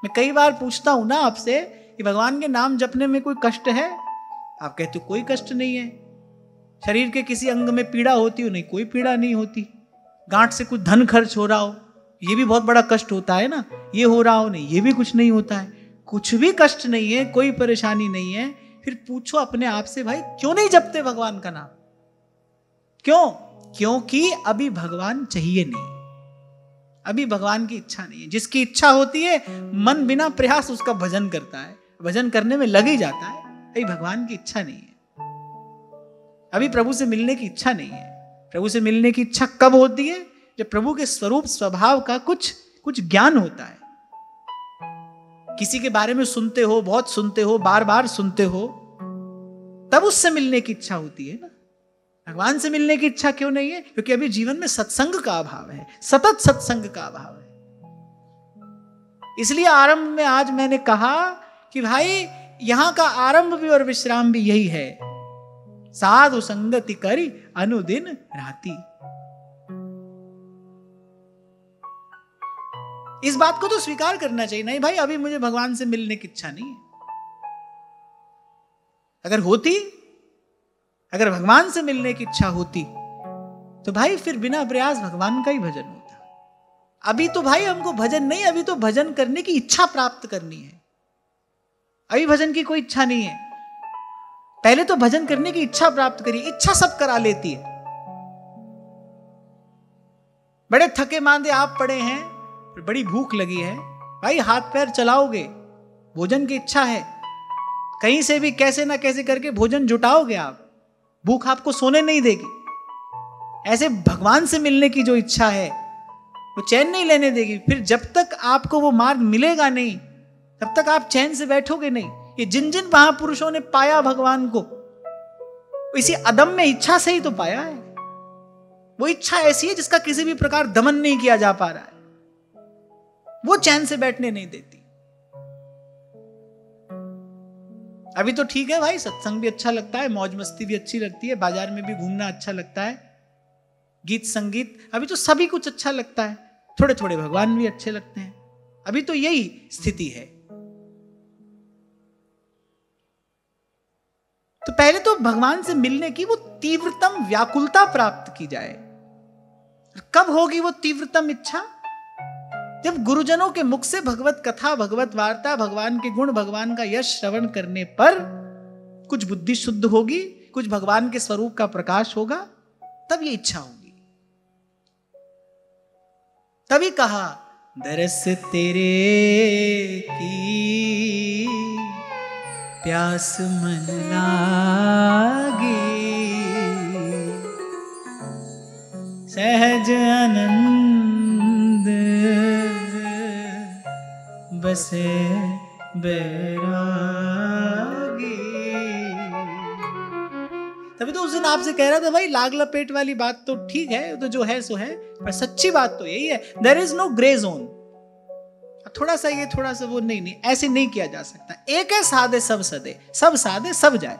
मैं कई बार पूछता हूं ना आपसे कि भगवान के नाम जपने में कोई कष्ट है? आप कहते हो कोई कष्ट नहीं है। शरीर के किसी अंग में पीड़ा होती हो? नहीं, कोई पीड़ा नहीं होती। गांठ से कुछ धन खर्च हो रहा हो, ये भी बहुत बड़ा कष्ट होता है ना। ये हो रहा हो, नहीं, ये भी कुछ नहीं होता है। कुछ भी कष्ट नहीं है, कोई परेशानी नहीं है। फिर पूछो अपने आप से, भाई क्यों नहीं जपते भगवान का नाम? क्यों? क्योंकि अभी भगवान चाहिए नहीं, अभी भगवान की इच्छा नहीं है। जिसकी इच्छा होती है मन बिना प्रयास उसका भजन करता है, भजन करने में लग ही जाता है। अभी भगवान की इच्छा नहीं है, अभी प्रभु से मिलने की इच्छा नहीं है। प्रभु से मिलने की इच्छा कब होती है? जब प्रभु के स्वरूप स्वभाव का कुछ ज्ञान होता है। किसी के बारे में सुनते हो, बहुत सुनते हो, बार बार सुनते हो, तब उससे मिलने की इच्छा होती है ना। भगवान से मिलने की इच्छा क्यों नहीं है? क्योंकि अभी जीवन में सत्संग का अभाव है, सतत सत्संग का अभाव है। इसलिए आरंभ में आज मैंने कहा कि भाई यहां का आरंभ भी और विश्राम भी यही है, साधु संगति करी अनुदिन राती। इस बात को तो स्वीकार करना चाहिए, नहीं भाई अभी मुझे भगवान से मिलने की इच्छा नहीं है। अगर भगवान से मिलने की इच्छा होती तो भाई फिर बिना प्रयास भगवान का ही भजन होता। अभी तो भाई हमको भजन नहीं, अभी तो भजन करने की इच्छा प्राप्त करनी है। अभी भजन की कोई इच्छा नहीं है। पहले तो भजन करने की इच्छा प्राप्त करिए। इच्छा सब करा लेती है। बड़े थके मांदे आप पड़े हैं, बड़ी भूख लगी है, भाई हाथ पैर चलाओगे, भोजन की इच्छा है, कहीं से भी कैसे ना कैसे करके भोजन जुटाओगे आप, भूख आपको सोने नहीं देगी। ऐसे भगवान से मिलने की जो इच्छा है वो चैन नहीं लेने देगी। फिर जब तक आपको वो मार्ग मिलेगा नहीं, तब तक आप चैन से बैठोगे नहीं। ये जिन जिन महापुरुषों ने पाया भगवान को, इसी अदम्य इच्छा से ही तो पाया है। वो इच्छा ऐसी है जिसका किसी भी प्रकार दमन नहीं किया जा पा रहा है, वो चैन से बैठने नहीं देती। अभी तो ठीक है भाई, सत्संग भी अच्छा लगता है, मौज मस्ती भी अच्छी लगती है, बाजार में भी घूमना अच्छा लगता है, गीत संगीत, अभी तो सभी कुछ अच्छा लगता है, थोड़े थोड़े भगवान भी अच्छे लगते हैं। अभी तो यही स्थिति है। तो पहले तो भगवान से मिलने की वो तीव्रतम व्याकुलता प्राप्त की जाए। कब होगी वो तीव्रतम इच्छा? जब गुरुजनों के मुख से भगवत कथा, भगवत वार्ता, भगवान के गुण, भगवान का यश श्रवण करने पर कुछ बुद्धि शुद्ध होगी, कुछ भगवान के स्वरूप का प्रकाश होगा, तब ये इच्छा होगी। तभी कहा दरस तेरे की प्यास मन लागी, सहज आनंद बसे बैरागी। तभी तो उस दिन आपसे कह रहा था भाई, लाग लपेट वाली बात तो ठीक है, तो जो है सो है, पर सच्ची बात तो यही है, there is no grey zone. थोड़ा सा ये थोड़ा सा वो नहीं, ऐसे नहीं किया जा सकता। एक है साधे सब सदे, सब साधे सब जाए।